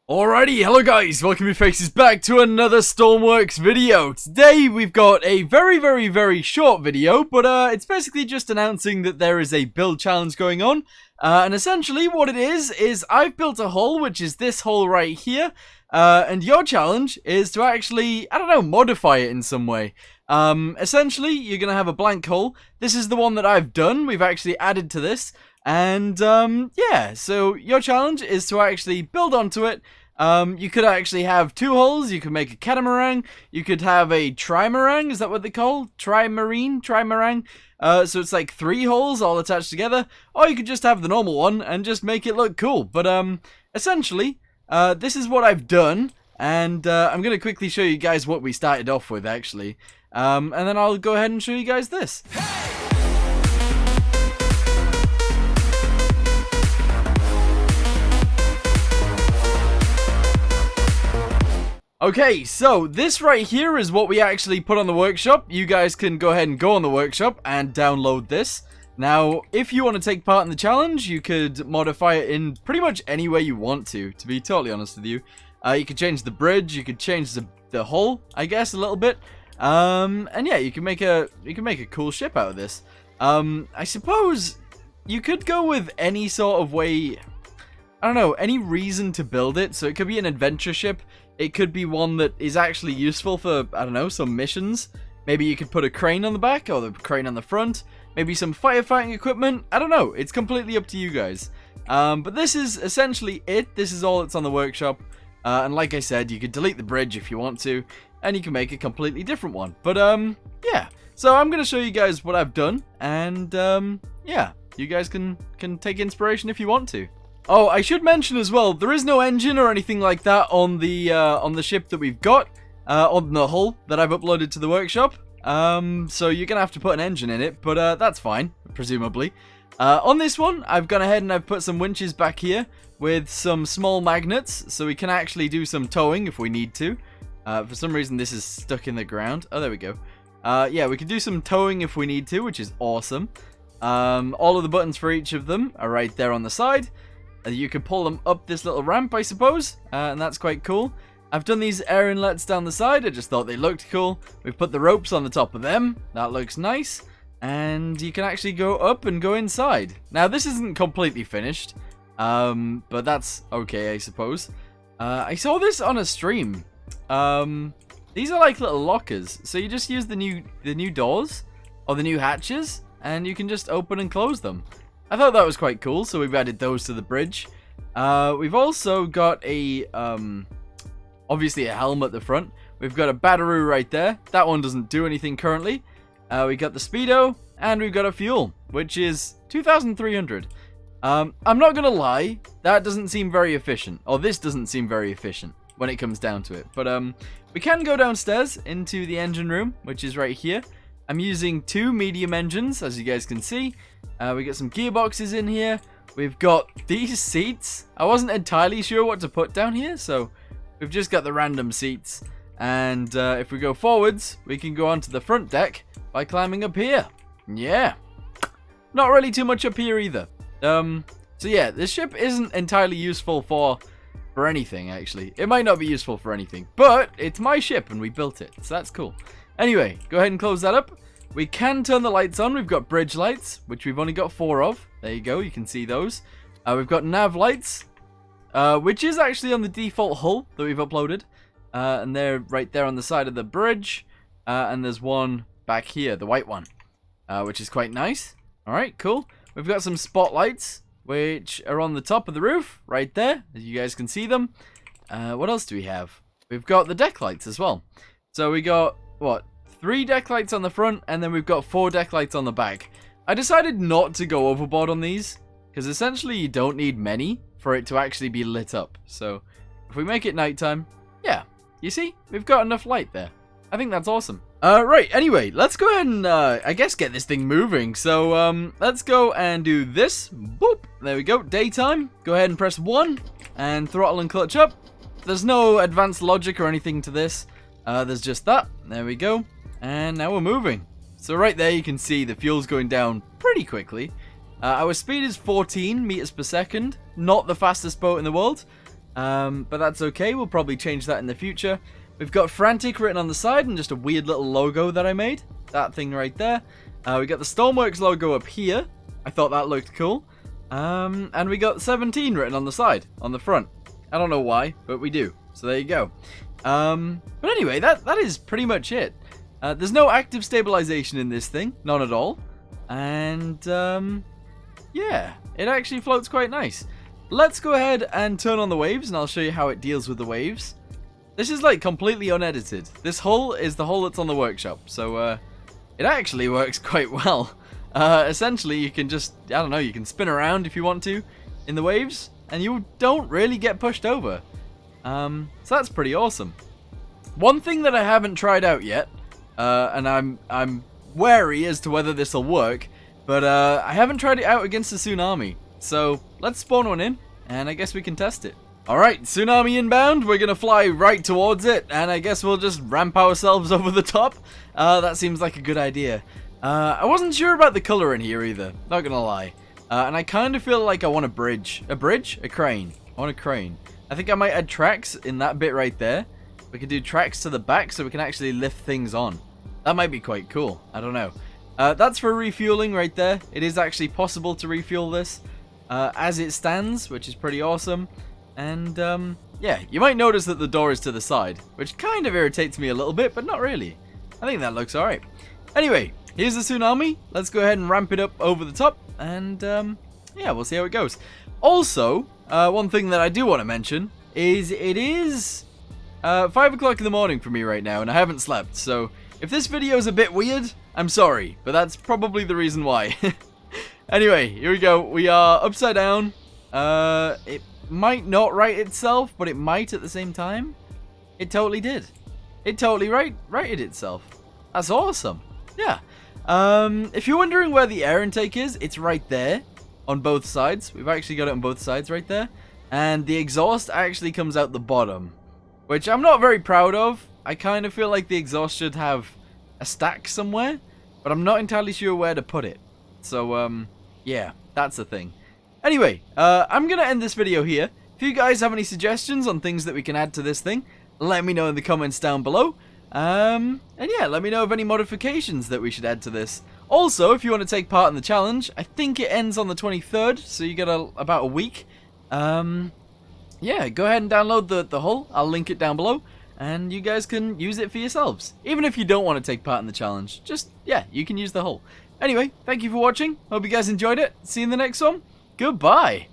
Alrighty, hello guys, welcome your faces back to another Stormworks video. Today we've got a very short video, but it's basically just announcing that there is a build challenge going on. And essentially what it is I've built a hull, which is this hull right here. And your challenge is to actually, I don't know, modify it in some way. Essentially, you're going to have a blank hull. This is the one that I've done. We've actually added to this. And, yeah, so your challenge is to actually build onto it. You could actually have two hulls. You could make a catamaran. You could have a trimarang. Is that what they call? Trimarang. So it's like three hulls all attached together. Or you could just have the normal one and just make it look cool. But, essentially, this is what I've done. And, I'm going to quickly show you guys what we started off with, actually. And then I'll go ahead and show you guys this. Okay, so this right here is what we actually put on the workshop. You guys can go ahead and go on the workshop and download this. Now, if you want to take part in the challenge, you could modify it in pretty much any way you want to be totally honest with you. You could change the bridge, you could change the hull, I guess, a little bit. And yeah, you can make a cool ship out of this. I suppose you could go with any sort of way, I don't know, any reason to build it. So it could be an adventure ship. It could be one that is actually useful for, I don't know, some missions. Maybe you could put a crane on the back or the crane on the front. Maybe some firefighting equipment. I don't know. It's completely up to you guys. But this is essentially it. This is all that's on the workshop. And like I said, you could delete the bridge if you want to. And you can make a completely different one. But, yeah. So I'm going to show you guys what I've done. And, yeah. You guys can take inspiration if you want to. Oh, I should mention as well, there is no engine or anything like that on the ship that we've got, on the hull that I've uploaded to the workshop. So you're gonna have to put an engine in it, but that's fine, presumably. On this one, I've gone ahead and I've put some winches back here with some small magnets, so we can actually do some towing if we need to. For some reason, this is stuck in the ground. Oh, there we go. Yeah, we can do some towing if we need to, which is awesome. All of the buttons for each of them are right there on the side. You can pull them up this little ramp, I suppose, and that's quite cool. I've done these air inlets down the side. I just thought they looked cool. We've put the ropes on the top of them. That looks nice. And you can actually go up and go inside. Now, this isn't completely finished, but that's okay, I suppose. I saw this on a stream. These are like little lockers. So you just use the new doors or the new hatches, and you can just open and close them. I thought that was quite cool, so we've added those to the bridge. We've also got a, obviously a helm at the front. We've got a battery right there. That one doesn't do anything currently. We got the speedo, and we've got a fuel, which is 2,300. I'm not gonna lie, that doesn't seem very efficient, or this doesn't seem very efficient when it comes down to it. But we can go downstairs into the engine room, which is right here. I'm using two medium engines, as you guys can see. We got some gearboxes in here. We've got these seats. I wasn't entirely sure what to put down here, so we've just got the random seats. And if we go forwards, we can go onto the front deck by climbing up here. Yeah. Not really too much up here either. So yeah, this ship isn't entirely useful for anything, actually. It might not be useful for anything, but it's my ship and we built it, so that's cool. Anyway, go ahead and close that up. We can turn the lights on. We've got bridge lights, which we've only got 4 of. There you go. You can see those. We've got nav lights, which is actually on the default hull that we've uploaded. And they're right there on the side of the bridge. And there's one back here, the white one, which is quite nice. All right, cool. We've got some spotlights, which are on the top of the roof, right there, as you guys can see them. What else do we have? We've got the deck lights as well. So we got, what? 3 deck lights on the front, and then we've got 4 deck lights on the back. I decided not to go overboard on these, because essentially you don't need many for it to actually be lit up. So, if we make it nighttime, yeah, you see, we've got enough light there. I think that's awesome. Right, anyway, let's go ahead and, I guess, get this thing moving. So, let's go and do this. Boop, there we go, daytime. Go ahead and press 1, and throttle and clutch up. There's no advanced logic or anything to this. There's just that. There we go. And now we're moving. So right there you can see the fuel's going down pretty quickly. Our speed is 14 meters per second. Not the fastest boat in the world. But that's okay, we'll probably change that in the future. We've got Frantic written on the side and just a weird little logo that I made. That thing right there. We got the Stormworks logo up here. I thought that looked cool. And we got 17 written on the side, on the front. I don't know why, but we do. So there you go. But anyway, that is pretty much it. There's no active stabilization in this thing, none at all. And yeah, it actually floats quite nice. Let's go ahead and turn on the waves, and I'll show you how it deals with the waves. This is like completely unedited. This hull is the hull that's on the workshop, so it actually works quite well. Essentially, you can just, I don't know, you can spin around if you want to in the waves, and you don't really get pushed over. So that's pretty awesome. One thing that I haven't tried out yet, and I'm wary as to whether this will work, but I haven't tried it out against a tsunami. So let's spawn one in, and I guess we can test it. Alright, tsunami inbound, we're gonna fly right towards it, and I guess we'll just ramp ourselves over the top. That seems like a good idea. I wasn't sure about the color in here either, not gonna lie. And I kind of feel like I want a bridge. A bridge? A crane. I want a crane. I think I might add tracks in that bit right there. We could do tracks to the back so we can actually lift things on. That might be quite cool, I don't know. That's for refueling right there. It is actually possible to refuel this as it stands, which is pretty awesome. And yeah, you might notice that the door is to the side, which kind of irritates me a little bit, but not really. I think that looks alright. Anyway, here's the tsunami. Let's go ahead and ramp it up over the top, and yeah, we'll see how it goes. Also, one thing that I do want to mention is it is 5 o'clock in the morning for me right now, and I haven't slept, so if this video is a bit weird, I'm sorry, but that's probably the reason why. Anyway, here we go. We are upside down. It might not right itself, but it might at the same time. It totally did. It totally righted itself. That's awesome. Yeah. If you're wondering where the air intake is, it's right there on both sides. We've actually got it on both sides right there. And the exhaust actually comes out the bottom, which I'm not very proud of. I kind of feel like the exhaust should have a stack somewhere, but I'm not entirely sure where to put it. So, yeah, that's the thing. Anyway, I'm going to end this video here. If you guys have any suggestions on things that we can add to this thing, let me know in the comments down below. And yeah, let me know of any modifications that we should add to this. Also, if you want to take part in the challenge, I think it ends on the 23rd, so you got about a week. Yeah, go ahead and download the hull. I'll link it down below, and you guys can use it for yourselves. Even if you don't want to take part in the challenge, just, yeah, you can use the hull. Anyway, thank you for watching. Hope you guys enjoyed it. See you in the next one. Goodbye.